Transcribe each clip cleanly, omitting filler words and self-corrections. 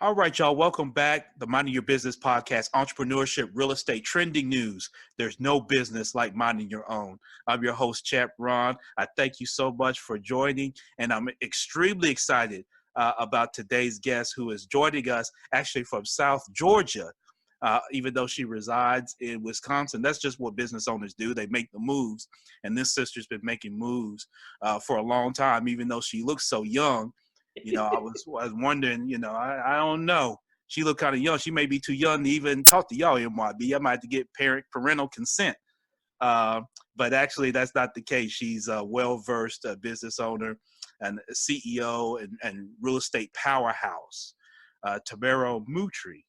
All right, y'all. Welcome back. The Minding Your Business podcast, entrepreneurship, real estate, trending news. There's no business like minding your own. I'm your host, Chap Ron. I thank you so much for joining, and I'm extremely excited about today's guest who is joining us actually from South Georgia, even though she resides in Wisconsin. That's just what business owners do. They make the moves, and this sister's been making moves for a long time, even though she looks so young. I was wondering, I don't know. She looked kind of young. She may be too young to even talk to y'all, MYB. I might have to get parental consent. But actually, that's not the case. She's a well-versed business owner and CEO and real estate powerhouse. Tamairo Moutry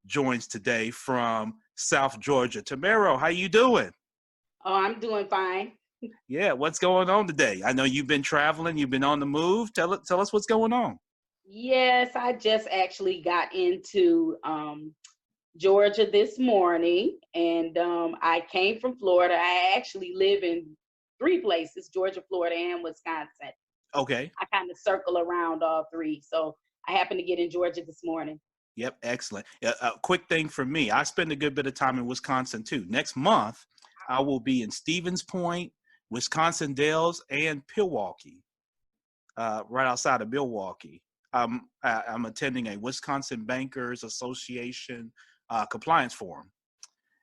joins today from South Georgia. Tamairo, how you doing? Oh, I'm doing fine. Yeah, what's going on today? I know you've been traveling, you've been on the move. Tell us what's going on. Yes, I just actually got into Georgia this morning, and I came from Florida. I actually live in three places, Georgia, Florida, and Wisconsin. Okay. I kind of circle around all three. So I happened to get in Georgia this morning. Yep, excellent. A quick thing for me, I spend a good bit of time in Wisconsin too. Next month, I will be in Stevens Point, Wisconsin Dells, and Milwaukee, right outside of Milwaukee. I'm attending a Wisconsin Bankers Association compliance forum.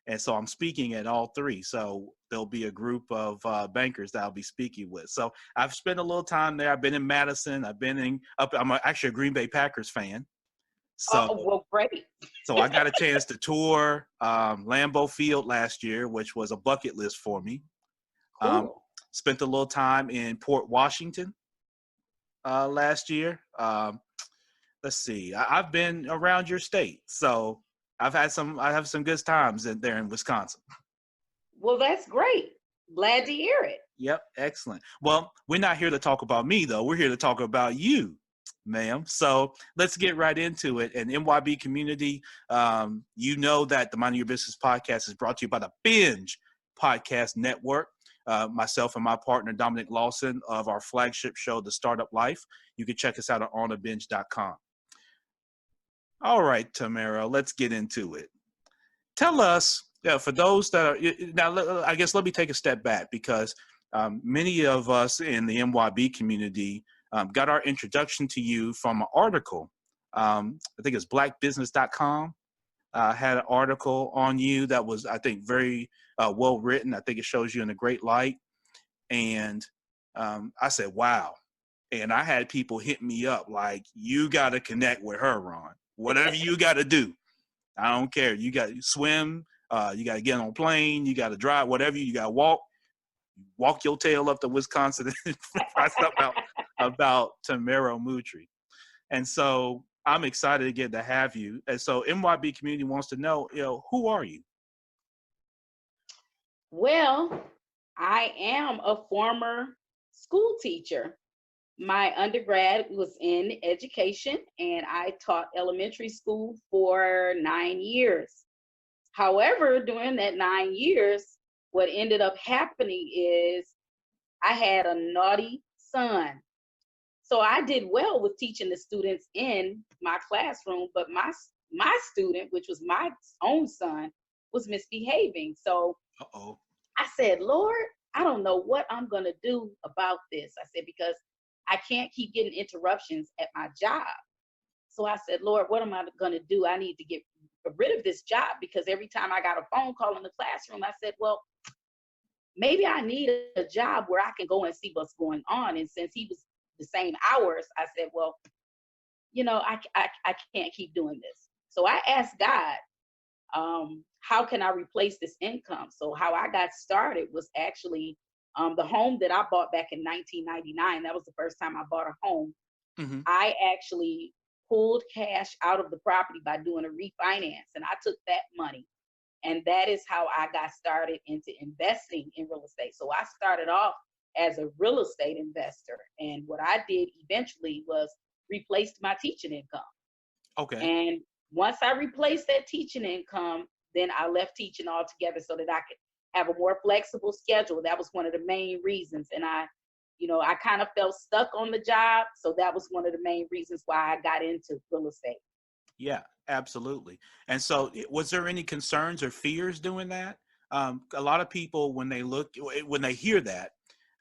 And so I'm speaking at all three. So there'll be a group of bankers that I'll be speaking with. So I've spent a little time there. I've been in Madison. I'm actually a Green Bay Packers fan. So, well, great. So I got a chance to tour Lambeau Field last year, which was a bucket list for me. Cool. Spent a little time in Port Washington last year. Let's see. I've been around your state, so I have some good times there in Wisconsin. Well, that's great. Glad to hear it. Yep, excellent. Well, we're not here to talk about me though. We're here to talk about you, ma'am. So let's get right into it. And MYB community, you know that the Minding Your Business podcast is brought to you by the Binge Podcast Network. Myself and my partner, Dominic Lawson, of our flagship show, The Startup Life. You can check us out at onthebinge.com. All right, Tamairo, let's get into it. Tell us, for those that are, now I guess let me take a step back because many of us in the MYB community got our introduction to you from an article. I think it's blackbusiness.com. Had an article on you that was, I think, very well written. I think it shows you in a great light. And I said, wow. And I had people hit me up like, you got to connect with her, Ron. Whatever you got to do. I don't care. You got to swim. You got to get on a plane. You got to drive, whatever. You got to walk your tail up to Wisconsin and find something about Tamairo Moutry. And so I'm excited again to have you. And so MYB community wants to know, who are you? Well, I am a former school teacher. My undergrad was in education, and I taught elementary school for 9 years. However, during that 9 years, what ended up happening is I had a naughty son. So I did well with teaching the students in my classroom, but my student, which was my own son, was misbehaving. So I said, Lord, I don't know what I'm going to do about this. I said, because I can't keep getting interruptions at my job. So I said, Lord, what am I going to do? I need to get rid of this job because every time I got a phone call in the classroom, I said, well, maybe I need a job where I can go and see what's going on. And since he was the same hours, I said, well, I can't keep doing this. So I asked God, how can I replace this income? So how I got started was actually the home that I bought back in 1999. That was the first time I bought a home. Mm-hmm. I actually pulled cash out of the property by doing a refinance, and I took that money. And that is how I got started into investing in real estate. So I started off as a real estate investor. And what I did eventually was replaced my teaching income. Okay. And once I replaced that teaching income, then I left teaching altogether so that I could have a more flexible schedule. That was one of the main reasons. And I kind of felt stuck on the job. So that was one of the main reasons why I got into real estate. Yeah, absolutely. And so, was there any concerns or fears doing that? A lot of people, when they hear that,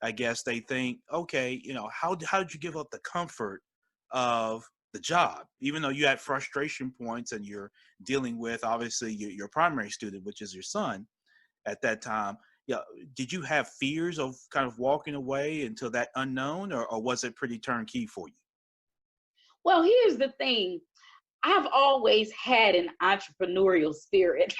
I guess they think, okay, how did you give up the comfort of the job, even though you had frustration points and you're dealing with obviously your primary student, which is your son at that time. Yeah, did you have fears of kind of walking away until that unknown, or was it pretty turnkey for you? Well, here's the thing. I've always had an entrepreneurial spirit.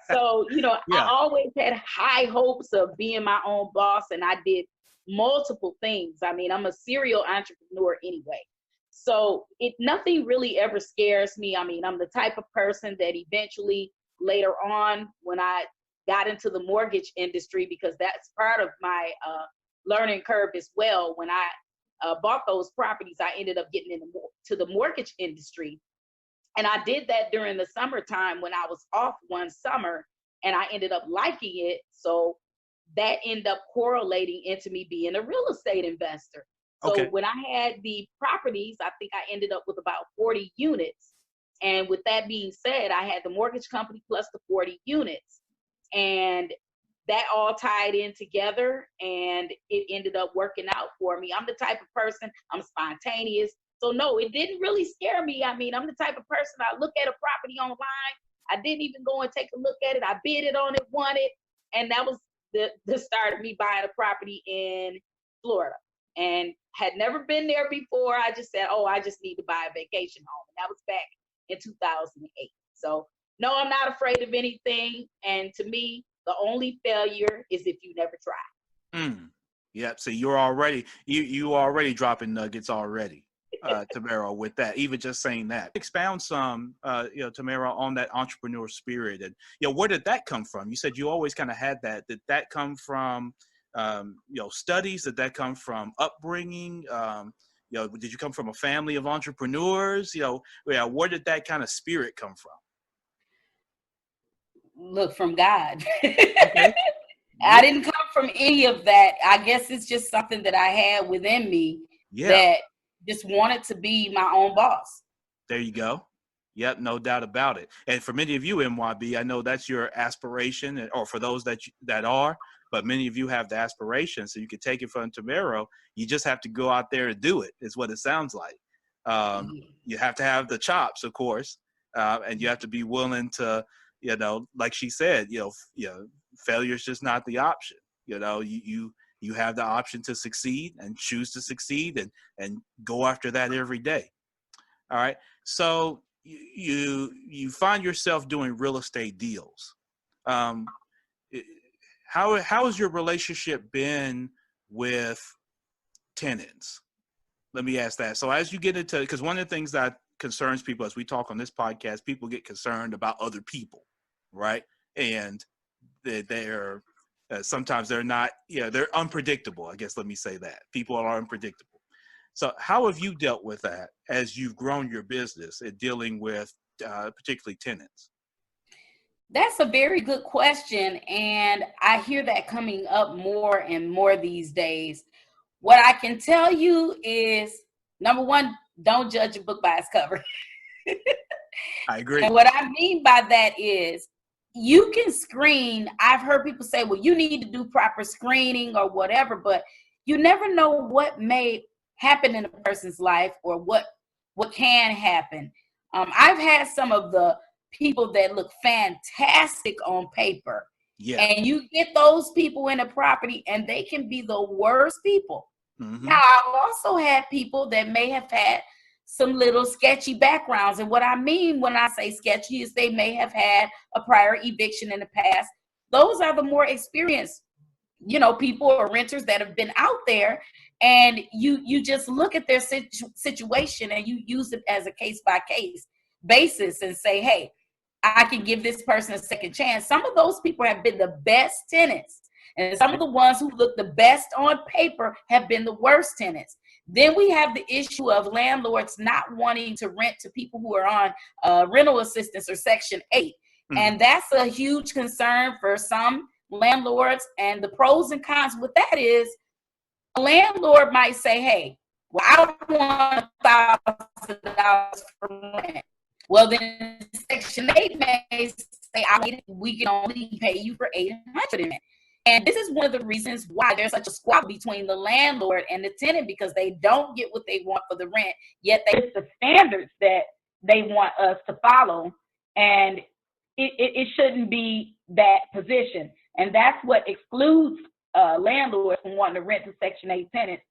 So, I Yeah. always had high hopes of being my own boss, and I did multiple things. I mean, I'm a serial entrepreneur anyway. So, nothing really ever scares me. I mean, I'm the type of person that eventually later on, when I got into the mortgage industry, because that's part of my learning curve as well. When I bought those properties, I ended up getting into the mortgage industry. And I did that during the summertime when I was off one summer, and I ended up liking it. So that ended up correlating into me being a real estate investor. So Okay. when I had the properties, I think I ended up with about 40 units. And with that being said, I had the mortgage company plus the 40 units. And that all tied in together, and it ended up working out for me. I'm the type of person, I'm spontaneous. So no, it didn't really scare me. I mean, I'm the type of person, I look at a property online. I didn't even go and take a look at it. I bid it on it, won it. And that was the start of me buying a property in Florida, and had never been there before. I just said, oh, I just need to buy a vacation home. And that was back in 2008. So no, I'm not afraid of anything. And to me, the only failure is if you never try. Mm. Yep. So you already dropping nuggets already, Tamairo, with that. Even just saying that. Expound some, Tamairo, on that entrepreneur spirit, and where did that come from? You said you always kind of had that. Did that come from studies? Did that come from upbringing? Did you come from a family of entrepreneurs? Where did that kind of spirit come from? Look, from God. Okay. I Yeah. didn't come from any of that. I guess it's just something that I had within me Yeah. that just wanted to be my own boss. There you go. Yep, no doubt about it. And for many of you, MYB, I know that's your aspiration, or for those that are, but many of you have the aspiration. So you could take it from Tamairo. You just have to go out there and do it, is what it sounds like. You have to have the chops, of course, and you have to be willing to, like she said, failure is just not the option. You have the option to succeed and choose to succeed, and go after that every day. All right. So you find yourself doing real estate deals. Um, how has your relationship been with tenants? Let me ask that. So as you get into, because one of the things that concerns people as we talk on this podcast, people get concerned about other people, right? And they're sometimes they're not, they're unpredictable. I guess let me say that people are unpredictable. So how have you dealt with that as you've grown your business and dealing with particularly tenants? That's a very good question. And I hear that coming up more and more these days. What I can tell you is, number one, don't judge a book by its cover. I agree. And what I mean by that is, you can screen. I've heard people say, well, you need to do proper screening or whatever, but you never know what may happen in a person's life, or what can happen. I've had some of the people that look fantastic on paper, Yeah. and you get those people in a property and they can be the worst people. Mm-hmm. Now, I've also had people that may have had some little sketchy backgrounds. And what I mean when I say sketchy is they may have had a prior eviction in the past. Those are the more experienced, people or renters that have been out there. And you just look at their situation and you use it as a case by case basis and say, hey, I can give this person a second chance. Some of those people have been the best tenants, and some of the ones who look the best on paper have been the worst tenants. Then we have the issue of landlords not wanting to rent to people who are on rental assistance or Section 8. Mm-hmm. And that's a huge concern for some landlords. And the pros and cons with that is, a landlord might say, hey, Well, I want $1,000 for rent. Well, then Section 8 may say, we can only pay you for $800 in rent. And this is one of the reasons why there's such a squabble between the landlord and the tenant, because they don't get what they want for the rent, yet it's the standards that they want us to follow. And it shouldn't be that position. And that's what excludes landlords from wanting to rent to Section 8 tenants.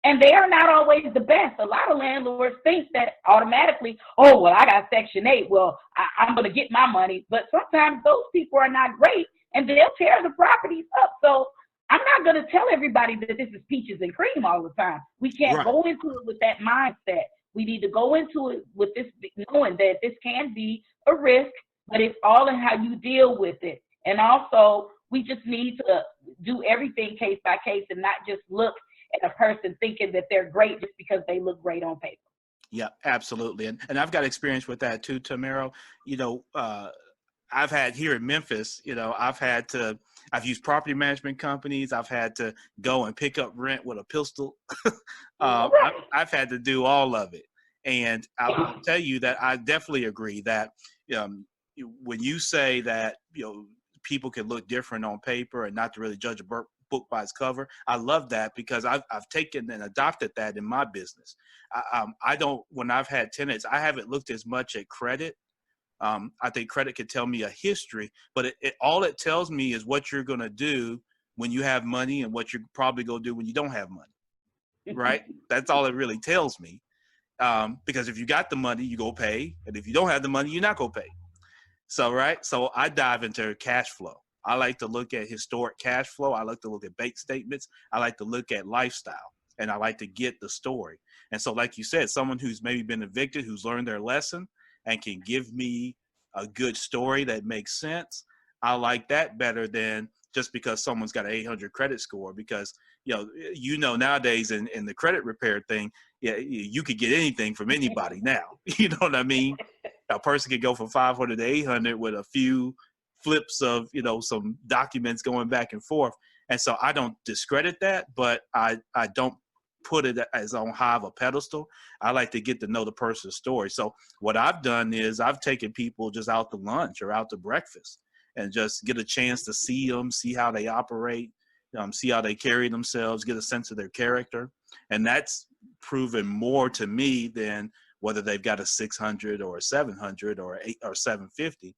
And they are not always the best. A lot of landlords think that automatically, oh, well, I got Section 8. Well, I'm going to get my money. But sometimes those people are not great, and they'll tear the properties up. So I'm not going to tell everybody that this is peaches and cream all the time. We can't go into it with that mindset. We need to go into it with this, knowing that this can be a risk, but it's all in how you deal with it. And also, we just need to do everything case by case and not just look at a person thinking that they're great just because they look great on paper. Yeah, absolutely. And I've got experience with that too, Tamairo. You know, I've had here in Memphis, you know, I've used property management companies. I've had to go and pick up rent with a pistol. I've had to do all of it. And I'll tell you that I definitely agree that when you say that, you know, people can look different on paper and not to really judge a book by its cover. I love that because I've taken and adopted that in my business. I don't, when I've had tenants, I haven't looked as much at credit. I think credit could tell me a history, but all it tells me is what you're going to do when you have money and what you're probably going to do when you don't have money, right? That's all it really tells me. Because if you got the money, you go pay. And if you don't have the money, you're not going to pay. So, right. So I dive into cash flow. I like to look at historic cash flow. I like to look at bank statements. I like to look at lifestyle, and I like to get the story. And so, like you said, someone who's maybe been evicted, who's learned their lesson and can give me a good story that makes sense. I like that better than just because someone's got an 800 credit score, because, you know, nowadays in the credit repair thing, yeah, you could get anything from anybody now. You know what I mean? A person could go from 500 to 800 with a few flips of, you know, some documents going back and forth. And so I don't discredit that, but I don't put it as on high of a pedestal. I like to get to know the person's story. So what I've done is I've taken people just out to lunch or out to breakfast and just get a chance to see them, see how they operate, see how they carry themselves, get a sense of their character. And that's proven more to me than whether they've got a 600 or a 700 or 8 or 750,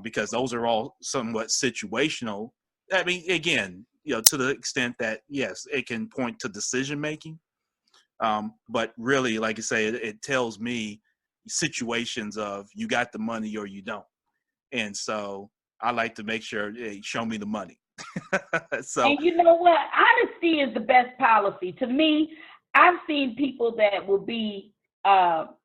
because those are all somewhat situational. I mean, again, to the extent that, yes, it can point to decision making. But really, like I say, it tells me situations of you got the money or you don't. And so I like to make sure, hey, show me the money. So, and you know what? Honesty is the best policy. To me, I've seen people that will be,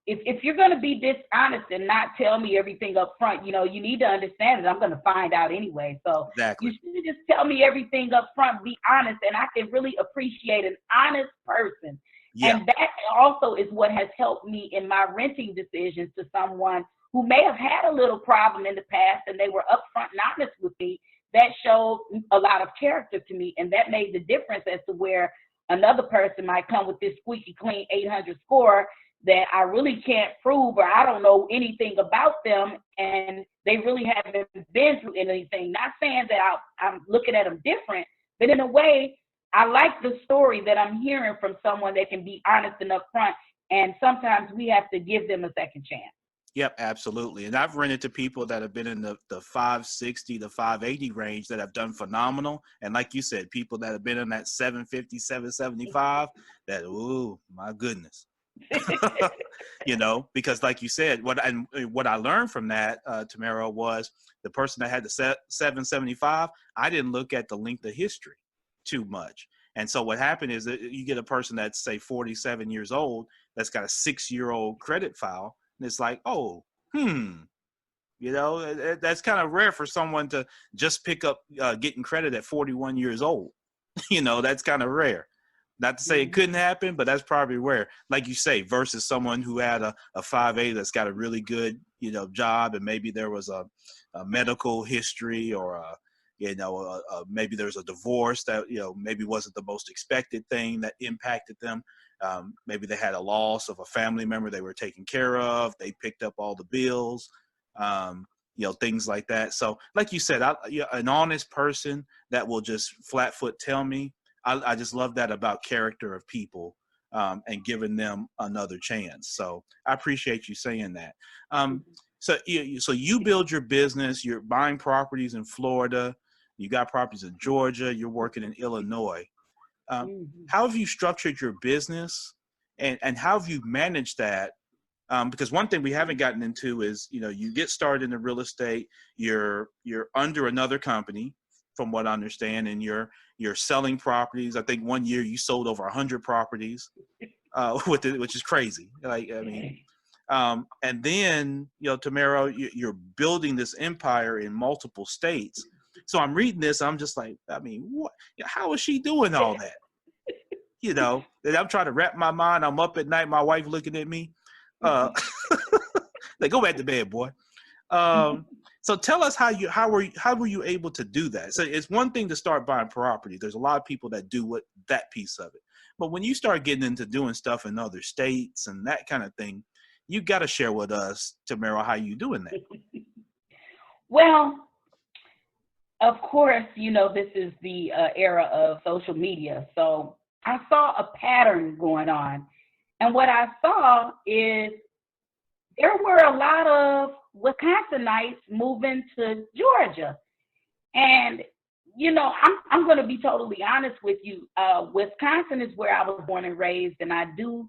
if you're going to be dishonest and not tell me everything up front, you need to understand that I'm going to find out anyway. So exactly. You should just tell me everything up front, be honest, and I can really appreciate an honest person. Yeah. And that also is what has helped me in my renting decisions to someone who may have had a little problem in the past and they were upfront and honest with me. That showed a lot of character to me, and that made the difference as to where another person might come with this squeaky clean 800 score that I really can't prove, or I don't know anything about them, and they really haven't been through anything. Not saying that I'm looking at them different, but in a way, I like the story that I'm hearing from someone that can be honest and upfront, and sometimes we have to give them a second chance. Yep, absolutely. And I've run into people that have been in the 560 to 580 range that have done phenomenal. And like you said, people that have been in that 750, 775, that, ooh, my goodness. Because like you said, what I learned from that, Tamairo, was the person that had the 775, I didn't look at the length of history too much. And so what happened is that you get a person that's, say, 47 years old, that's got a 6-year-old credit file. And it's like, oh, that's kind of rare for someone to just pick up getting credit at 41 years old. That's kind of rare. Not to say it couldn't happen, but that's probably rare. Like you say, versus someone who had a 5A that's got a really good, job, and maybe there was a medical history, or maybe there's a divorce that, maybe wasn't the most expected thing that impacted them. Maybe they had a loss of a family member they were taking care of. They picked up all the bills, things like that. So like you said, an honest person that will just flat foot tell me. I just love that about character of people, and giving them another chance. So I appreciate you saying that. So you build your business, you're buying properties in Florida, you got properties in Georgia, you're working in Illinois. How have you structured your business, and how have you managed that? Because one thing we haven't gotten into is, you get started in the real estate, you're under another company, from what I understand, and you're selling properties. I think one year you sold over 100 properties, which is crazy. And then, Tamairo, you're building this empire in multiple states. So I'm reading this, I'm just like, what? How is she doing all that? And I'm trying to wrap my mind. I'm up at night, my wife looking at me. Like, go back to bed, boy. So tell us how were you able to do that? So it's one thing to start buying property. There's a lot of people that do that piece of it. But when you start getting into doing stuff in other states and that kind of thing, you got to share with us, Tamairo, how you doing that. Well, of course, this is the era of social media. So I saw a pattern going on. And what I saw is there were a lot of Wisconsinites moving to Georgia. And, I'm going to be totally honest with you. Wisconsin is where I was born and raised, and I do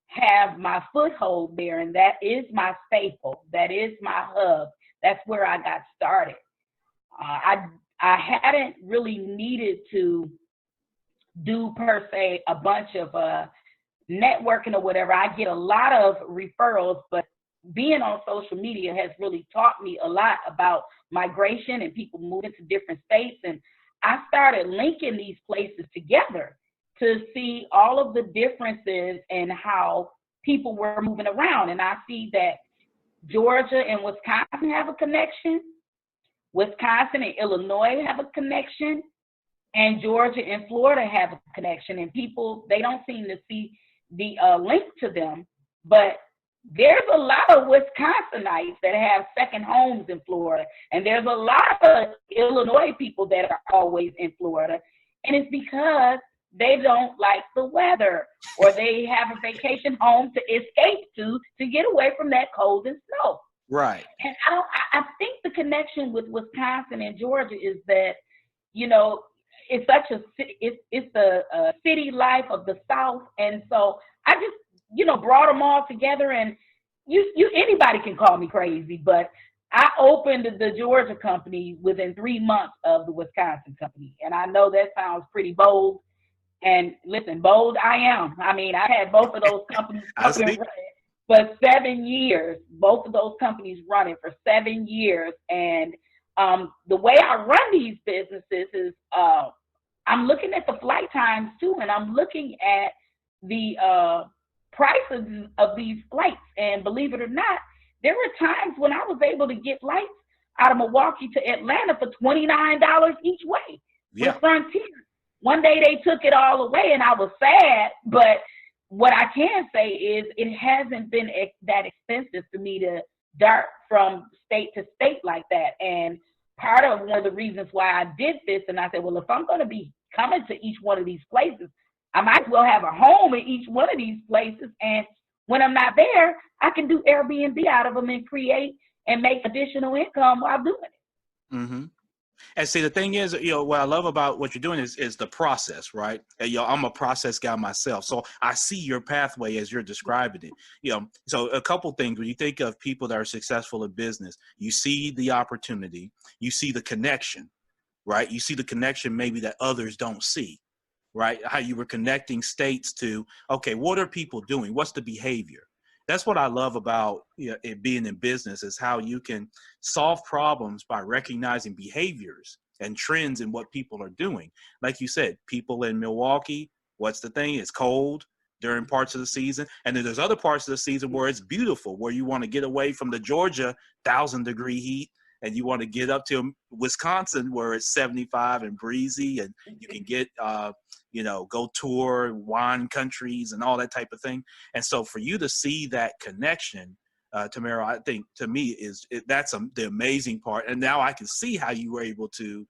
have my foothold there, and that is my staple. That is my hub. That's where I got started. I hadn't really needed to do, per se, a bunch of networking or whatever. I get a lot of referrals, but being on social media has really taught me a lot about migration and people moving to different states. And I started linking these places together to see all of the differences and how people were moving around. And I see that Georgia and Wisconsin have a connection. Wisconsin and Illinois have a connection. And Georgia and Florida have a connection. And people, they don't seem to see the link to them. But there's a lot of Wisconsinites that have second homes in Florida. And there's a lot of Illinois people that are always in Florida. And it's because they don't like the weather, or they have a vacation home to escape to get away from that cold and snow. Right. And I think the connection with Wisconsin and Georgia is that, it's such it's the city life of the South. And so I just, brought them all together, and anybody can call me crazy, but I opened the Georgia company within 3 months of the Wisconsin company. And I know that sounds pretty bold. And listen, bold I am. I had both of those companies running for 7 years. Both of those companies running for 7 years. And the way I run these businesses is I'm looking at the flight times too, and I'm looking at the prices of these flights. And believe it or not, there were times when I was able to get flights out of Milwaukee to Atlanta for $29 each way. Yeah. With Frontier. One day they took it all away, and I was sad, but what I can say is it hasn't been that expensive for me to dart from state to state like that. And part of one of the reasons why I did this, and I said, well, if I'm going to be coming to each one of these places, I might as well have a home in each one of these places. And when I'm not there, I can do Airbnb out of them and create and make additional income while doing it. Mm-hmm. And see, the thing is, what I love about what you're doing is the process, right? And, I'm a process guy myself, so I see your pathway as you're describing it. So a couple things, when you think of people that are successful in business, you see the opportunity, you see the connection, right? You see the connection maybe that others don't see, right? How you were connecting states to, okay, what are people doing? What's the behavior? That's what I love about it being in business, is how you can solve problems by recognizing behaviors and trends in what people are doing. Like you said, people in Milwaukee, what's the thing? It's cold during parts of the season. And then there's other parts of the season where it's beautiful, where you want to get away from the Georgia 1,000-degree heat, and you want to get up to Wisconsin where it's 75 and breezy, and you can get go tour wine countries and all that type of thing. And so for you to see that connection, Tamairo, I think to me that's the amazing part. And now I can see how you were able to,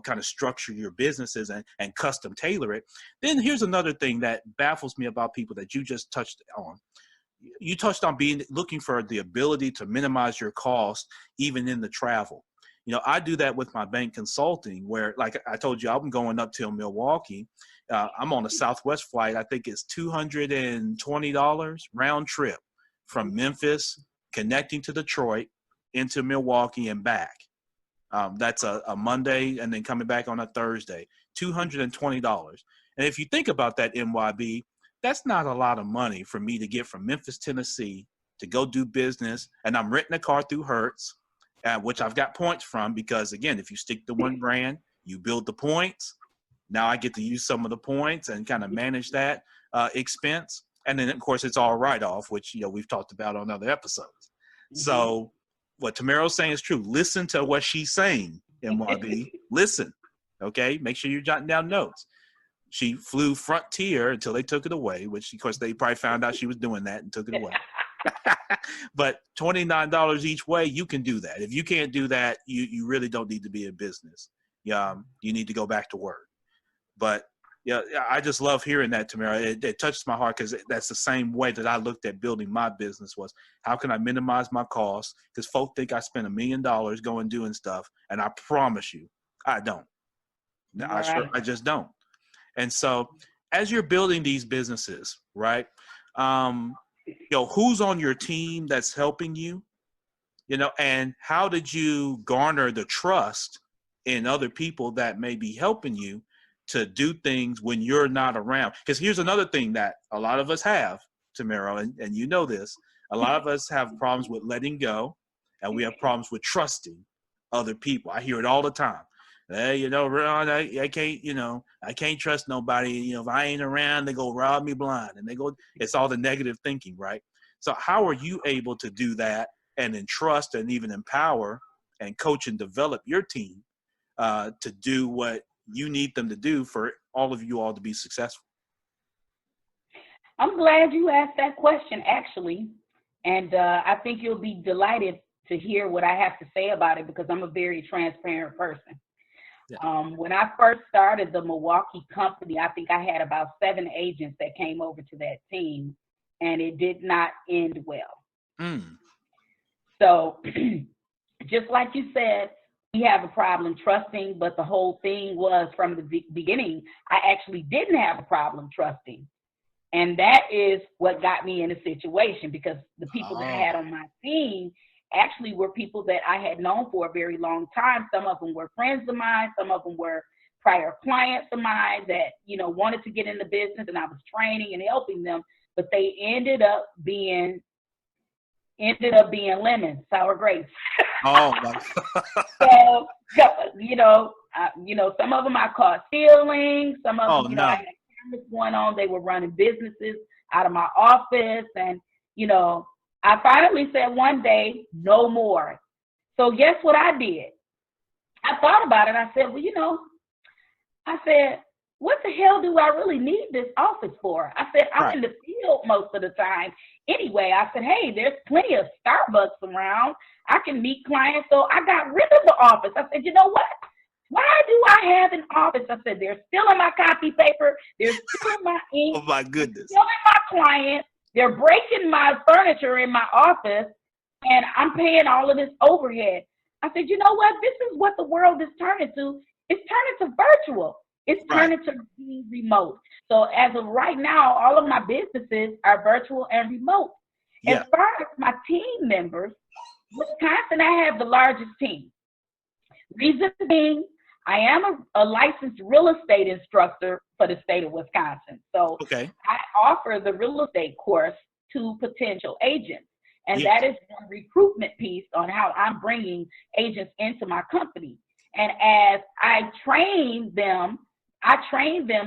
kind of structure your businesses and custom tailor it. Then here's another thing that baffles me about people that you just touched on. You touched on looking for the ability to minimize your cost, even in the travel. I do that with my bank consulting, where, like I told you, I'm going up till Milwaukee. I'm on a Southwest flight. I think it's $220 round trip from Memphis, connecting to Detroit, into Milwaukee and back. That's a Monday, and then coming back on a Thursday, $220. And if you think about that, MYB, that's not a lot of money for me to get from Memphis, Tennessee, to go do business. And I'm renting a car through Hertz, which I've got points from, because, again, if you stick to one brand, you build the points. Now I get to use some of the points and kind of manage that expense. And then, of course, it's all write-off, which, we've talked about on other episodes. Mm-hmm. So what Tamairo's saying is true. Listen to what she's saying, MYB. Listen, okay? Make sure you're jotting down notes. She flew Frontier until they took it away, which, of course, they probably found out she was doing that and took it away. But $29 each way, you can do that. If you can't do that, you really don't need to be in business. You need to go back to work. But I just love hearing that, Tamairo. It touches my heart, because that's the same way that I looked at building my business, was how can I minimize my costs? Because folk think I spend $1 million going doing stuff, and I promise you, I don't. Right. I just don't. And so as you're building these businesses, right, who's on your team that's helping you, and how did you garner the trust in other people that may be helping you to do things when you're not around? Because here's another thing that a lot of us have, Tamairo, and you know this, a lot of us have problems with letting go, and we have problems with trusting other people. I hear it all the time. Hey, Ron, I can't, I can't trust nobody. If I ain't around, they go rob me blind, and it's all the negative thinking, right? So how are you able to do that and entrust and even empower and coach and develop your team to do what you need them to do for all of you all to be successful? I'm glad you asked that question, actually. And I think you'll be delighted to hear what I have to say about it, because I'm a very transparent person. Yeah. When I first started the Milwaukee company, I think I had about 7 agents that came over to that team, and it did not end well. So just like you said, we have a problem trusting, but the whole thing was, from the beginning, I actually didn't have a problem trusting. And that is what got me in a situation, because the people that I had on my team actually were people that I had known for a very long time. Some of them were friends of mine. Some of them were prior clients of mine that, wanted to get in the business, and I was training and helping them, but they ended up being lemons, sour grapes. Oh my God. So, some of them I caught stealing. Some of them, I had cameras going on. They were running businesses out of my office, and, I finally said one day, no more. So guess what I did? I thought about it. I said, what the hell do I really need this office for? I said, I'm in the field most of the time. Anyway, I said, hey, there's plenty of Starbucks around. I can meet clients. So I got rid of the office. I said, you know what? Why do I have an office? I said, they're stealing my copy paper. They're stealing my ink. Oh, my goodness. Stealing my clients. They're breaking my furniture in my office, and I'm paying all of this overhead. I said, you know what? This is what the world is turning to. It's turning to virtual. It's turning to being remote. So as of right now, all of my businesses are virtual and remote. Yeah. As far as my team members, Wisconsin, I have the largest team. Reason being, I am a licensed real estate instructor for the state of Wisconsin. So I offer the real estate course to potential agents. And that is one recruitment piece on how I'm bringing agents into my company. And as I train them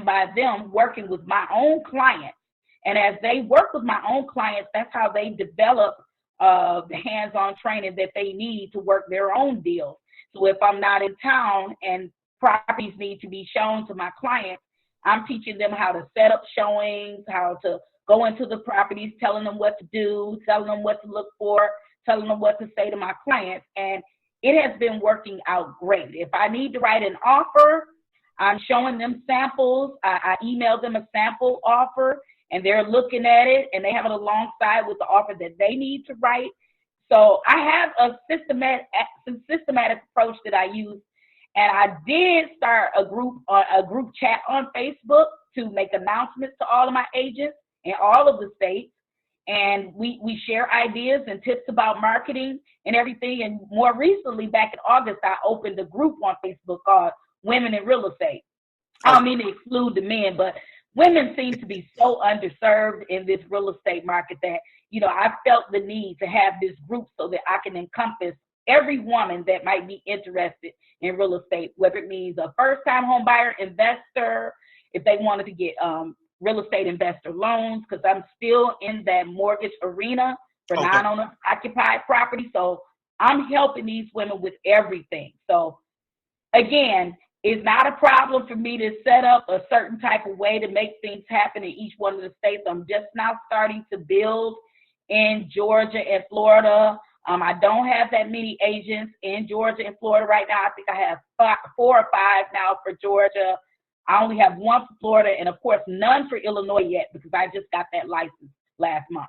by them working with my own clients. And as they work with my own clients, that's how they develop the hands-on training that they need to work their own deals. So if I'm not in town and properties need to be shown to my clients, I'm teaching them how to set up showings, how to go into the properties, telling them what to do, telling them what to look for, telling them what to say to my clients. And it has been working out great. If I need to write an offer, I'm showing them samples. I email them a sample offer, and they're looking at it, and they have it alongside with the offer that they need to write. So I have a systematic approach that I use, and I did start a group chat on Facebook to make announcements to all of my agents in all of the states, and we share ideas and tips about marketing and everything. And more recently, back in August, I opened a group on Facebook called Women in Real Estate. I don't mean to exclude the men, but women seem to be so underserved in this real estate market that, I felt the need to have this group so that I can encompass every woman that might be interested in real estate, whether it means a first-time home buyer, investor, if they wanted to get real estate investor loans, because I'm still in that mortgage arena for non-owner occupied property. So I'm helping these women with everything. So again, it's not a problem for me to set up a certain type of way to make things happen in each one of the states. I'm just now starting to build in Georgia and Florida. I don't have that many agents in Georgia and Florida right now. I think I have 4 or 5 now for Georgia. I only have 1 for Florida, and of course, none for Illinois yet because I just got that license last month.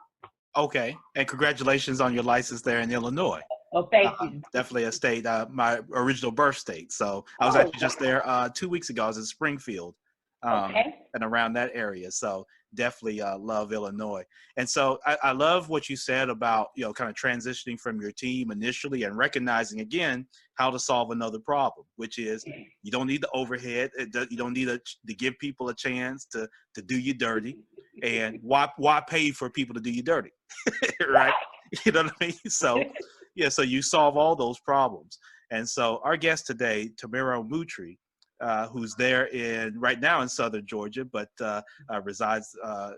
Okay, and congratulations on your license there in Illinois. Oh, thank you. Definitely a state, my original birth state. So I was actually just there 2 weeks ago. I was in Springfield and around that area. So definitely love Illinois. And so I love what you said about, kind of transitioning from your team initially and recognizing, again, how to solve another problem, which is you don't need the overhead. You don't need to give people a chance to do you dirty. And why pay for people to do you dirty, right? You know what I mean? So, yeah, so you solve all those problems. And so our guest today, Tamairo Moutry, who's there right now in Southern Georgia, but resides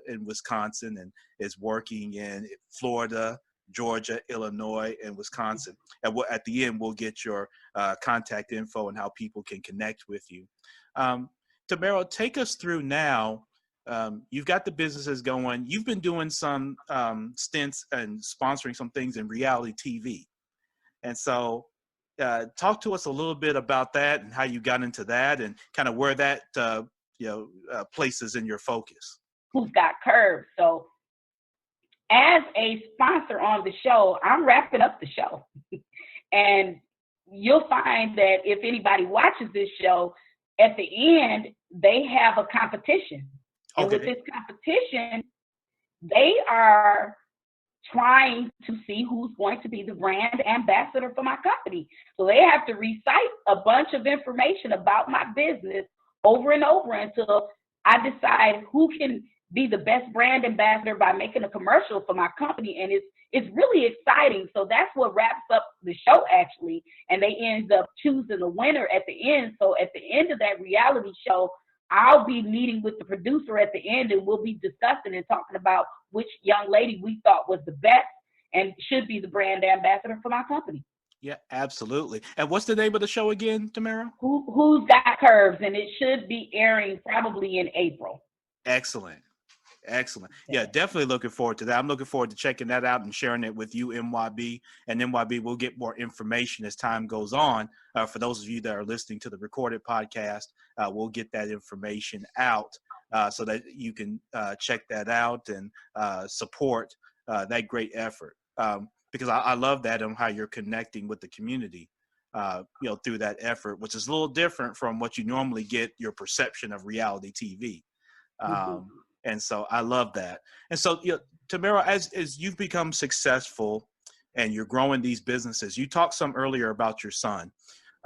in Wisconsin and is working in Florida, Georgia, Illinois, and Wisconsin. And at the end, we'll get your contact info and how people can connect with you. Tamairo, take us through now. You've got the businesses going. You've been doing some stints and sponsoring some things in reality TV. And so talk to us a little bit about that and how you got into that and kind of where that, places in your focus. Who's got curves? So as a sponsor on the show, I'm wrapping up the show. And you'll find that if anybody watches this show, at the end, they have a competition. And with this competition, they are trying to see who's going to be the brand ambassador for my company. So they have to recite a bunch of information about my business over and over until I decide who can be the best brand ambassador by making a commercial for my company. And it's really exciting. So that's what wraps up the show, actually. And they end up choosing the winner at the end. So at the end of that reality show, I'll be meeting with the producer at the end, and we'll be discussing and talking about which young lady we thought was the best and should be the brand ambassador for my company. Yeah, absolutely. And what's the name of the show again, Tamairo? Who's Got Curves? And it should be airing probably in April. Excellent. Yeah, definitely looking forward to that. I'm looking forward to checking that out and sharing it with you, MYB. And MYB will get more information as time goes on. For those of you that are listening to the recorded podcast, we'll get that information out so that you can check that out and support that great effort. Because I love that and how you're connecting with the community, through that effort, which is a little different from what you normally get your perception of reality TV. And so I love that. And so, Tamairo, as you've become successful and you're growing these businesses, you talked some earlier about your son.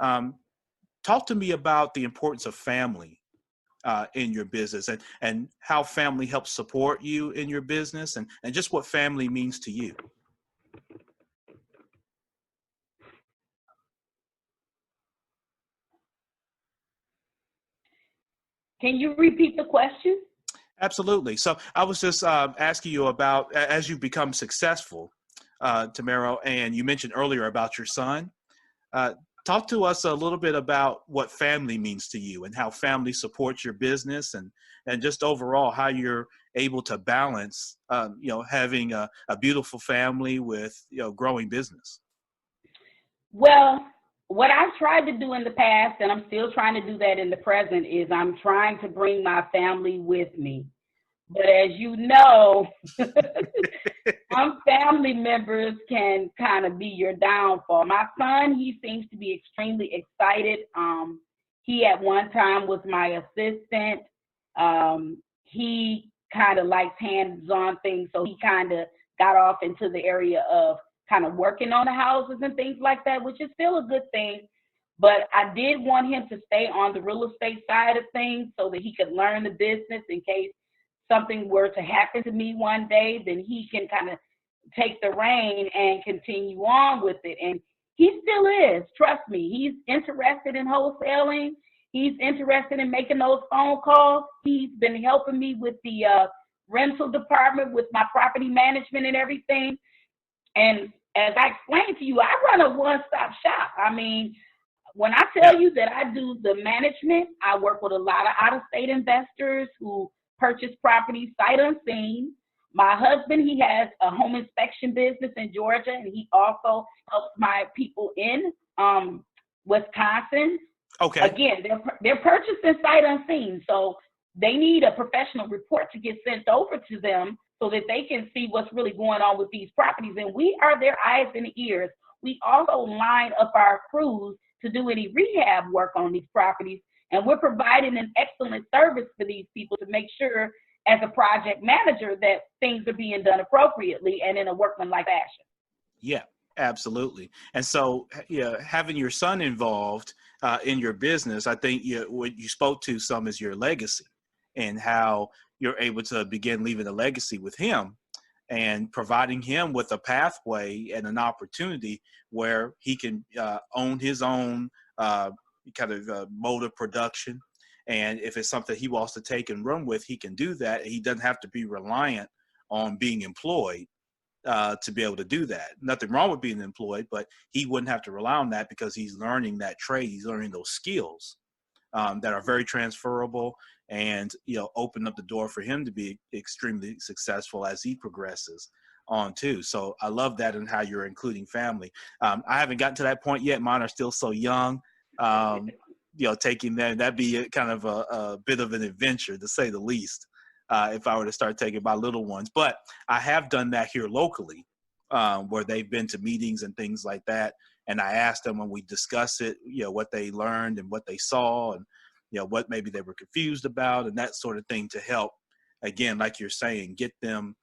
Talk to me about the importance of family in your business and how family helps support you in your business and just what family means to you. Can you repeat the question? Absolutely. So I was just asking you about, as you become successful, Tamairo, and you mentioned earlier about your son. talk to us a little bit about what family means to you and how family supports your business, and just overall how you're able to balance, having a beautiful family with, growing business. Well, what I've tried to do in the past, and I'm still trying to do that in the present, is I'm trying to bring my family with me. But as you know, some family members can kind of be your downfall. My son, he seems to be extremely excited. He at one time was my assistant. He kind of likes hands-on things, so he kind of got off into the area of kind of working on the houses and things like that, which is still a good thing. But I did want him to stay on the real estate side of things so that he could learn the business in case something were to happen to me one day, then he can kind of take the reign and continue on with it. And he still is, trust me. He's interested in wholesaling. He's interested in making those phone calls. He's been helping me with the rental department, with my property management and everything. And as I explained to you, I run a one-stop shop. I mean, when I tell you that I do the management, I work with a lot of out-of-state investors who purchase properties sight unseen. My husband, he has a home inspection business in Georgia, and he also helps my people in Wisconsin. Okay. Again, they're purchasing sight unseen, so they need a professional report to get sent over to them so that they can see what's really going on with these properties. And we are their eyes and ears. We also line up our crews to do any rehab work on these properties. And we're providing an excellent service for these people to make sure, as a project manager, that things are being done appropriately and in a workmanlike fashion. Yeah, absolutely. And so, having your son involved in your business, I think what you spoke to some is your legacy and how you're able to begin leaving a legacy with him and providing him with a pathway and an opportunity where he can own his own mode of production. And if it's something he wants to take and run with, he can do that. He doesn't have to be reliant on being employed to be able to do that. Nothing wrong with being employed, but he wouldn't have to rely on that because he's learning that trade. He's learning those skills that are very transferable, and open up the door for him to be extremely successful as he progresses on too. So I love that, and how you're including family. I haven't gotten to that point yet. Mine are still so young. Taking that'd be kind of a bit of an adventure, to say the least, if I were to start taking my little ones. But I have done that here locally, where they've been to meetings and things like that. And I asked them when we discuss it, what they learned and what they saw, and what maybe they were confused about, and that sort of thing, to help, again, like you're saying, get them,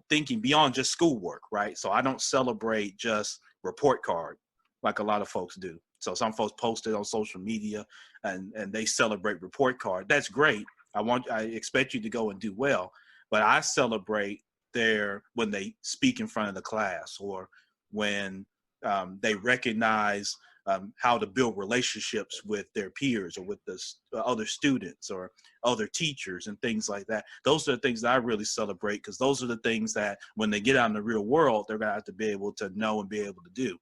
thinking beyond just schoolwork, right? So I don't celebrate just report card like a lot of folks do. So some folks post it on social media and they celebrate report card. That's great. I expect you to go and do well, but I celebrate when they speak in front of the class, or when they recognize how to build relationships with their peers, or with the other students or other teachers and things like that. Those are the things that I really celebrate, because those are the things that when they get out in the real world, they're going to have to be able to know and be able to do.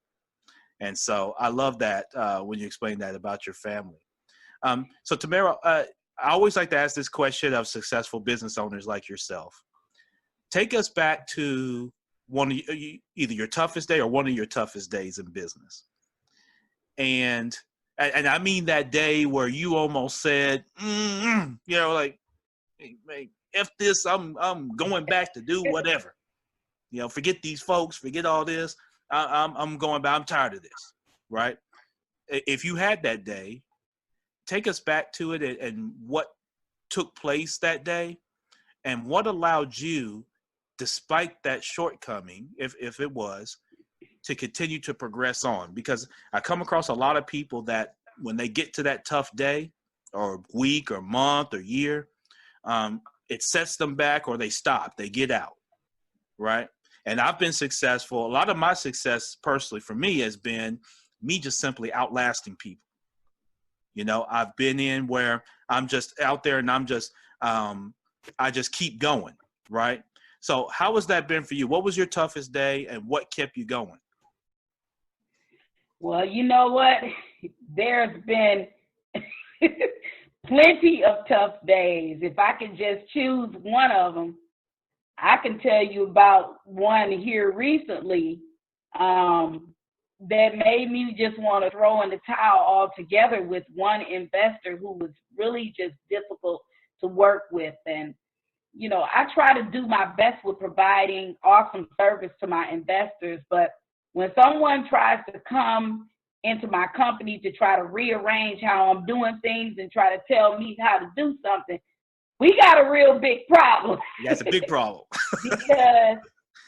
And so I love that when you explain that about your family. So Tamairo, I always like to ask this question of successful business owners like yourself. Take us back to either your toughest day or one of your toughest days in business. And I mean that day where you almost said, like, hey, F this, I'm going back to do whatever. Forget these folks, forget all this. I'm going back. I'm tired of this, right? If you had that day, take us back to it, and what took place that day, and what allowed you, despite that shortcoming, if it was, to continue to progress on. Because I come across a lot of people that when they get to that tough day or week or month or year, it sets them back, or they stop, they get out, right? And I've been successful. A lot of my success personally for me has been me just simply outlasting people. I've been in where I'm just out there and I just keep going, right? So how has that been for you? What was your toughest day, and what kept you going? Well, you know what? there's been plenty of tough days. If I can just choose one of them, I can tell you about one here recently that made me just want to throw in the towel altogether with one investor who was really just difficult to work with. And, you know, I try to do my best with providing awesome service to my investors, but when someone tries to come into my company to try to rearrange how I'm doing things and try to tell me how to do something, we got a real big problem. That's a big problem. Because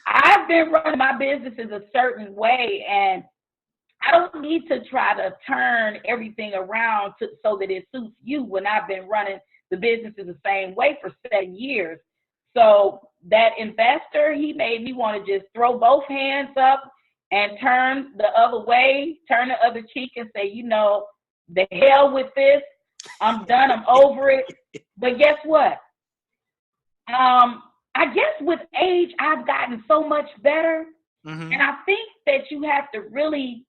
I've been running my businesses a certain way, and I don't need to try to turn everything around so that it suits you when I've been running the businesses the same way for 7 years. So that investor, he made me want to just throw both hands up and turn the other way, turn the other cheek and say, you know, the hell with this. I'm done. I'm over it. But guess what? I guess with age, I've gotten so much better. Mm-hmm. And I think that you have to really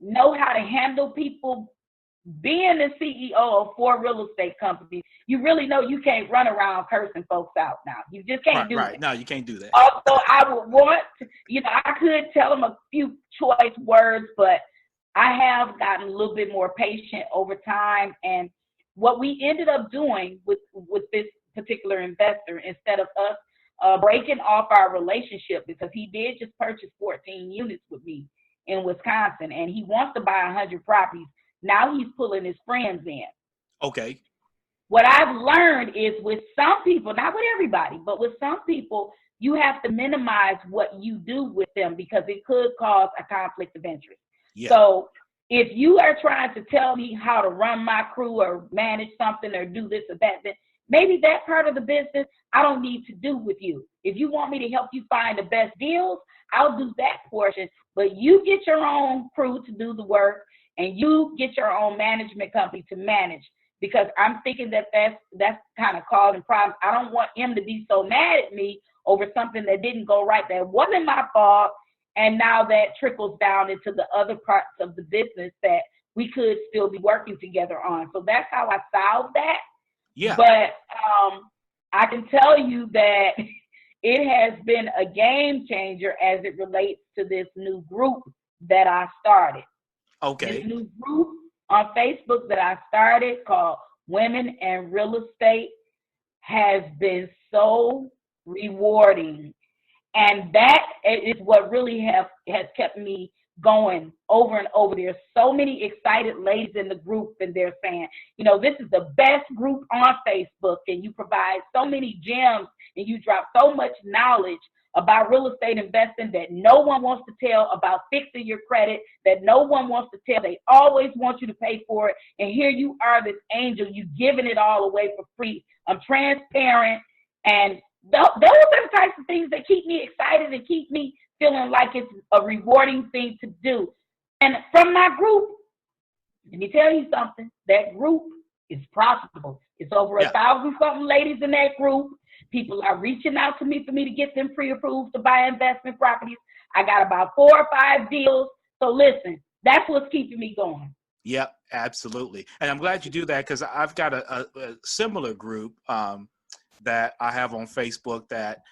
know how to handle people. Being the CEO of 4 real estate companies, you really know you can't run around cursing folks out now. You just can't do that. No, you can't do that. Also, I would want to, you know, I could tell them a few choice words, but I have gotten a little bit more patient over time. And what we ended up doing with this particular investor, instead of us breaking off our relationship, because he did just purchase 14 units with me in Wisconsin, and he wants to buy 100 properties. Now he's pulling his friends in. Okay. What I've learned is with some people, not with everybody, but with some people, you have to minimize what you do with them because it could cause a conflict of interest. Yeah. So if you are trying to tell me how to run my crew or manage something or do this or that, then maybe that part of the business I don't need to do with you. If you want me to help you find the best deals, I'll do that portion. But you get your own crew to do the work, and you get your own management company to manage, because I'm thinking that that's kind of causing problems. I don't want him to be so mad at me over something that didn't go right, that wasn't my fault, and now that trickles down into the other parts of the business that we could still be working together on. So that's how I solved that. Yeah. But I can tell you that it has been a game changer as it relates to this new group that I started. Okay. This new group on Facebook that I started called Women in Real Estate has been so rewarding. And that is what really has kept me going over and over. There's so many excited ladies in the group, and they're saying, you know, this is the best group on Facebook, and you provide so many gems, and you drop so much knowledge about real estate investing that no one wants to tell, about fixing your credit that no one wants to tell. They always want you to pay for it. And here you are, this angel, you giving it all away for free. I'm transparent. And those are the types of things that keep me excited and keep me feeling like it's a rewarding thing to do. And from my group, let me tell you something, that group is profitable. It's over 1,000-something ladies in that group. People are reaching out to me for me to get them pre-approved to buy investment properties. I got about 4 or 5 deals. So listen, that's what's keeping me going. Yep, absolutely. And I'm glad you do that, because I've got a similar group that I have on Facebook that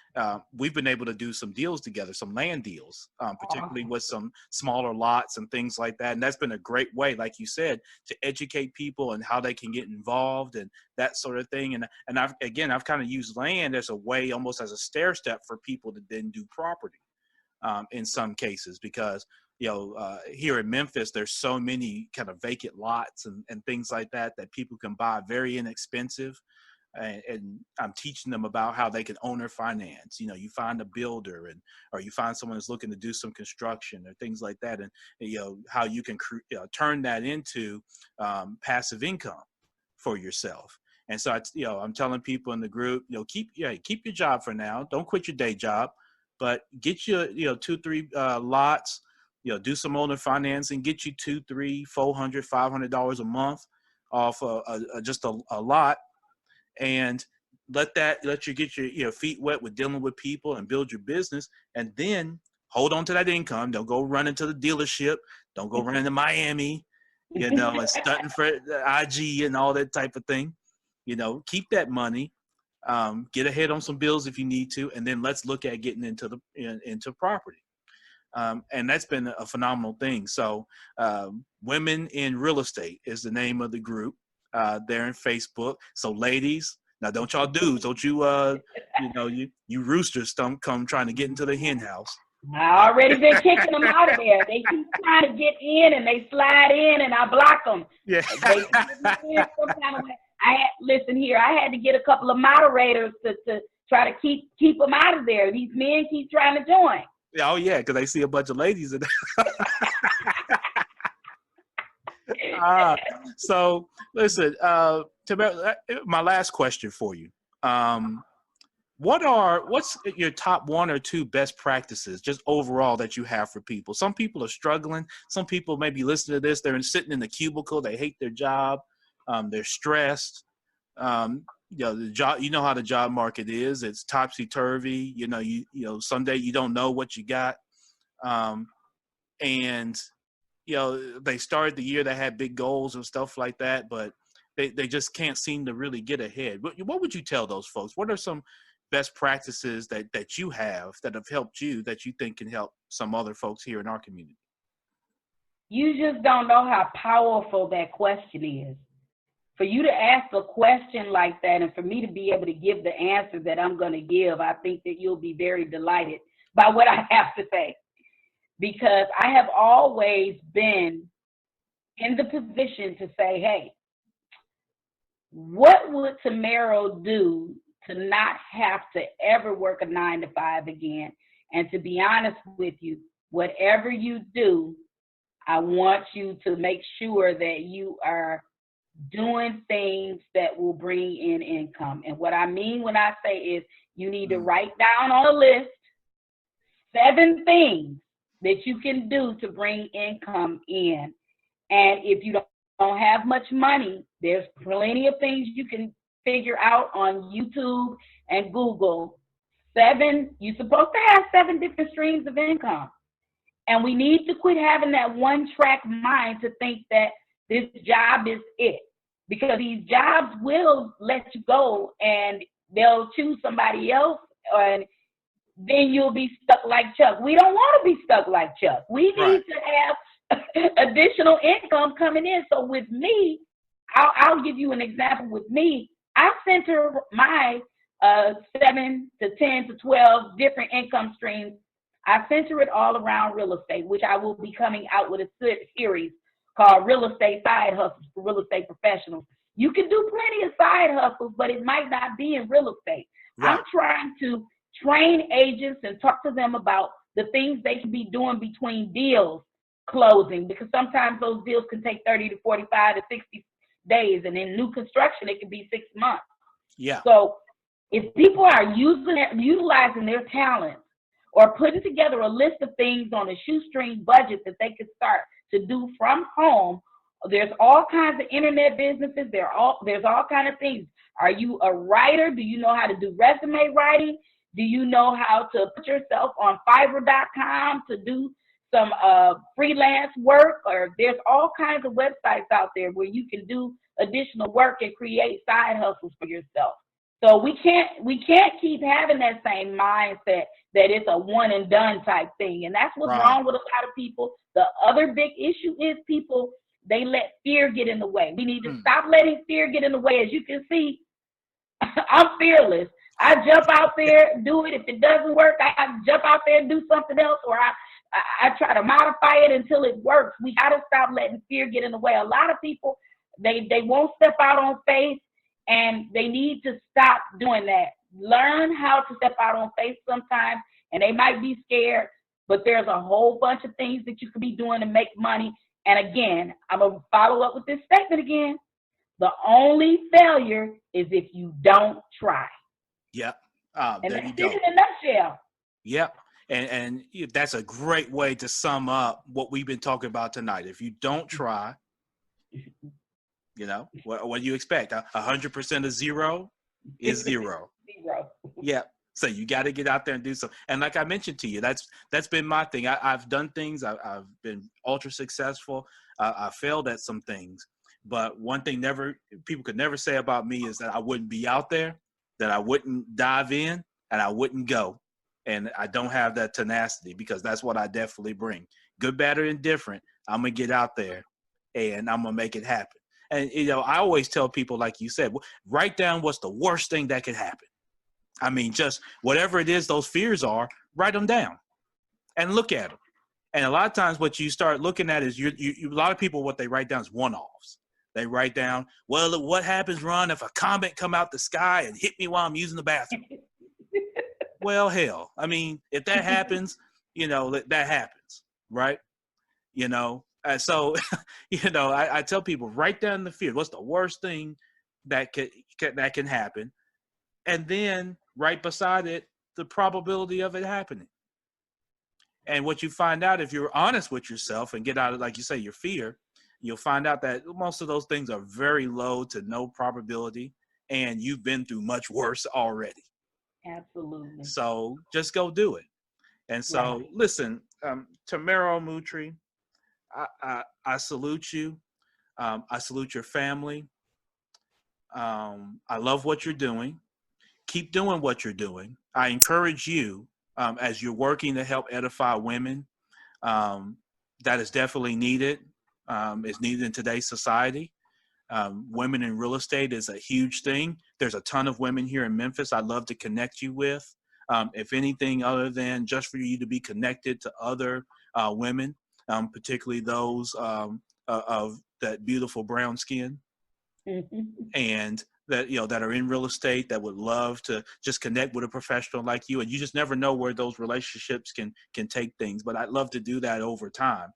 we've been able to do some deals together, some land deals, particularly with some smaller lots and things like that. And that's been a great way, like you said, to educate people and how they can get involved and that sort of thing. And I've kind of used land as a way, almost as a stair step for people to then do property in some cases, because here in Memphis, there's so many kind of vacant lots and things like that people can buy very inexpensive. And I'm teaching them about how they can owner finance. You know, you find a builder or you find someone that's looking to do some construction or things like that. And, how you can turn that into passive income for yourself. And so, I'm telling people in the group, keep your job for now. Don't quit your day job, but get your 2, 3 lots, do some owner financing, get you $200, $300, $400, $500 a month off just a lot. And let you get your feet wet with dealing with people and build your business, and then hold on to that income. Don't go run into the dealership. Don't go run into Miami. you know, and stunting for IG and all that type of thing. You know, keep that money, get ahead on some bills if you need to, and then let's look at getting into property. And that's been a phenomenal thing. So Women in Real Estate is the name of the group there in Facebook. So ladies, now don't y'all dudes, don't you, you roosters come trying to get into the hen house. I already been kicking them out of there. They keep trying to get in and they slide in and I block them. Yeah. They in some kind of way. Listen here, I had to get a couple of moderators to try to keep them out of there. These men keep trying to join. Oh yeah, because they see a bunch of ladies in there. So listen, my last question for you. What's your top 1 or 2 best practices just overall that you have for people? Some people are struggling. Some people may be listening to this. They're sitting in the cubicle. They hate their job. They're stressed. The job, you know how the job market is. It's topsy-turvy. You know, someday you don't know what you got. And, they started the year, they had big goals and stuff like that, but they just can't seem to really get ahead. What would you tell those folks? What are some best practices that you have that have helped you that you think can help some other folks here in our community? You just don't know how powerful that question is. For you to ask a question like that and for me to be able to give the answer that I'm going to give, I think that you'll be very delighted by what I have to say. Because I have always been in the position to say, hey, what would Tamairo do to not have to ever work a 9-to-5 again? And to be honest with you, whatever you do, I want you to make sure that you are doing things that will bring in income. And what I mean when I say is you need to write down on a list 7 things that you can do to bring income in. And if you don't have much money, there's plenty of things you can figure out on YouTube and Google. You're supposed to have 7 different streams of income. And we need to quit having that one-track mind to think that this job is it. Because these jobs will let you go and they'll choose somebody else and then you'll be stuck like Chuck. We don't want to be stuck like Chuck. We need to have additional income coming in. So with me, I'll give you an example. With me, I center my 7 to 10 to 12 different income streams. I center it all around real estate, which I will be coming out with a series called Real Estate Side Hustles for Real Estate Professionals. You can do plenty of side hustles, but it might not be in real estate. Right. I'm trying to train agents and talk to them about the things they can be doing between deals closing, because sometimes those deals can take 30 to 45 to 60 days, and in new construction, it can be 6 months. Yeah. So if people are utilizing their talents or putting together a list of things on a shoestring budget that they could start to do from home, there's all kinds of internet businesses. There's all kinds of things. Are you a writer? Do you know how to do resume writing? Do you know how to put yourself on Fiverr.com to do some freelance work? Or there's all kinds of websites out there where you can do additional work and create side hustles for yourself. So we can't keep having that same mindset that it's a one and done type thing. And that's what's wrong with a lot of people. The other big issue is people, they let fear get in the way. We need to stop letting fear get in the way. As you can see, I'm fearless. I jump out there, do it. If it doesn't work, I jump out there and do something else, or I try to modify it until it works. We got to stop letting fear get in the way. A lot of people, they won't step out on faith, and they need to stop doing that. Learn how to step out on faith sometimes, and they might be scared, but there's a whole bunch of things that you could be doing to make money. And again, I'm going to follow up with this statement again. The only failure is if you don't try. Yep. And that's it in a nutshell. Yep. And that's a great way to sum up what we've been talking about tonight. If you don't try, what do you expect? 100% of zero is zero. Zero. Yeah. So you got to get out there and do something. And like I mentioned to you, that's been my thing. I've done things. I've been ultra successful. I failed at some things. But one thing people could never say about me is that I wouldn't be out there, that I wouldn't dive in, and I wouldn't go. And I don't have that tenacity, because that's what I definitely bring. Good, bad, or indifferent, I'm going to get out there and I'm going to make it happen. And, I always tell people, like you said, write down what's the worst thing that could happen. I mean, just whatever it is those fears are, write them down and look at them. And a lot of times what you start looking at is a lot of people, what they write down is one-offs. They write down, well, what happens, Ron, if a comet come out the sky and hit me while I'm using the bathroom? Well, hell, I mean, if that happens, that happens, right? So, I tell people, write down the fear. What's the worst thing that can happen? And then right beside it, the probability of it happening. And what you find out, if you're honest with yourself and get out of, like you say, your fear, you'll find out that most of those things are very low to no probability, and you've been through much worse already. Absolutely. So just go do it. And so, Right. Listen, Tamairo Moutry, I salute you. I salute your family. I love what you're doing. Keep doing what you're doing. I encourage you, as you're working to help edify women. That is definitely needed. It's needed in today's society. Women in real estate is a huge thing. There's a ton of women here in Memphis I'd love to connect you with. If anything other than just for you to be connected to other women, particularly those of that beautiful brown skin, and that that are in real estate, that would love to just connect with a professional like you. And you just never know where those relationships can take things. But I'd love to do that over time.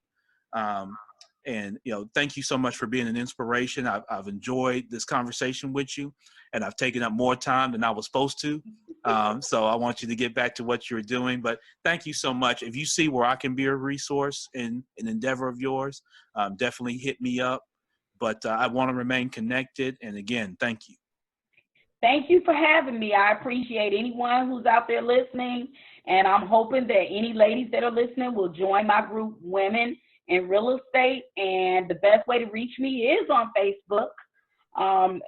And thank you so much for being an inspiration. I've enjoyed this conversation with you, and I've taken up more time than I was supposed to. So I want you to get back to what you're doing. But thank you so much. If you see where I can be a resource in an endeavor of yours, definitely hit me up. But I want to remain connected. And again, thank you. Thank you for having me. I appreciate anyone who's out there listening. And I'm hoping that any ladies that are listening will join my group, Women in Real Estate. And the best way to reach me is on Facebook.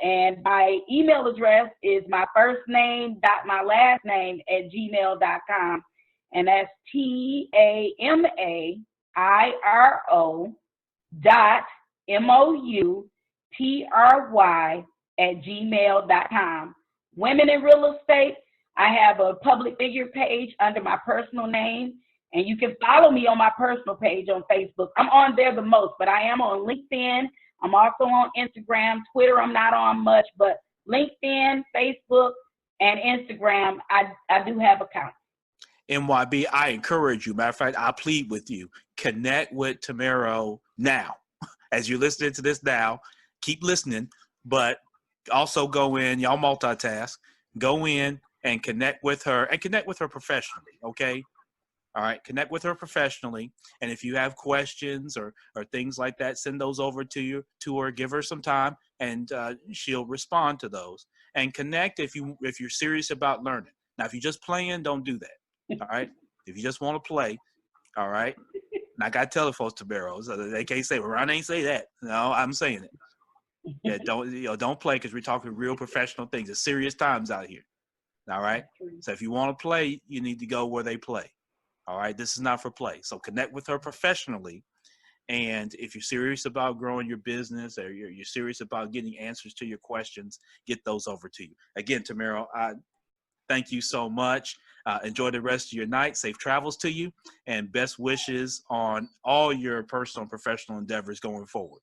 And my email address is my first name dot my last name at gmail.com. And that's TAMAIRO dot MOUTRY at gmail.com. Women in Real Estate. I have a public figure page under my personal name, and you can follow me on my personal page on Facebook. I'm on there the most, but I am on LinkedIn. I'm also on Instagram. Twitter, I'm not on much, but LinkedIn, Facebook, and Instagram, I do have accounts. MYB, I encourage you. Matter of fact, I plead with you. Connect with Tamairo now. As you're listening to this now, keep listening, but also go in, y'all multitask, go in and connect with her, and connect with her professionally, okay? All right, connect with her professionally. And if you have questions or things like that, send those over to her, give her some time, and she'll respond to those. And connect if you're serious about learning. Now, if you're just playing, don't do that, all right? If you just want to play, all right? And I got to tell the folks, Tamairo, so they can't say, well, Ron ain't say that. No, I'm saying it. Yeah, don't play, because we're talking real professional things. It's serious times out here. All right. So if you want to play, you need to go where they play. All right. This is not for play. So connect with her professionally. And if you're serious about growing your business, or you're serious about getting answers to your questions, get those over to you. Again, Tamairo, I thank you so much. Enjoy the rest of your night. Safe travels to you, and best wishes on all your personal and professional endeavors going forward.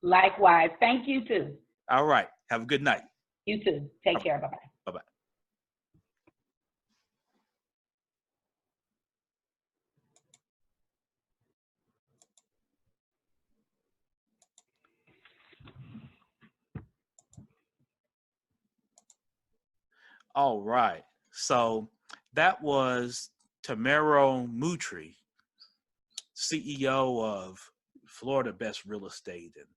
Likewise. Thank you too. All right. Have a good night. You too. Take care. Bye-bye. Bye-bye. All right. So that was Tamairo Moutry, CEO of Florida Best Real Estate, and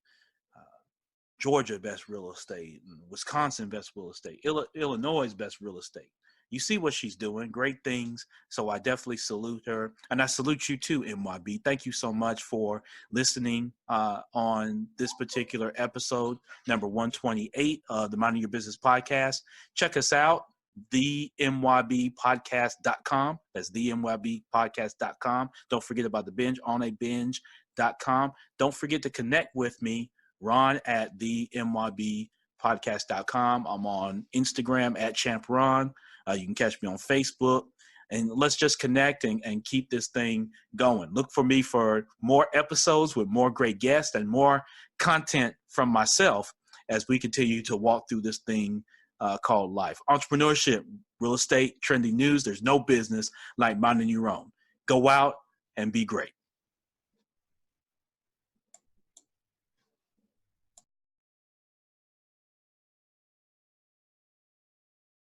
Georgia Best Real Estate, and Wisconsin Best Real Estate, Illinois Best Real Estate. you see what she's doing, great things. So I definitely salute her. And I salute you too, MYB. Thank you so much for listening on this particular episode, number 128 of the Minding Your Business podcast. Check us out, themybpodcast.com. That's themybpodcast.com. Don't forget about the binge, onabinge.com. Don't forget to connect with me, Ron, at themybpodcast.com. I'm on Instagram at ChampRon. You can catch me on Facebook. And let's just connect and keep this thing going. Look for me for more episodes with more great guests and more content from myself as we continue to walk through this thing called life. Entrepreneurship, real estate, trending news. There's no business like minding your own. Go out and be great.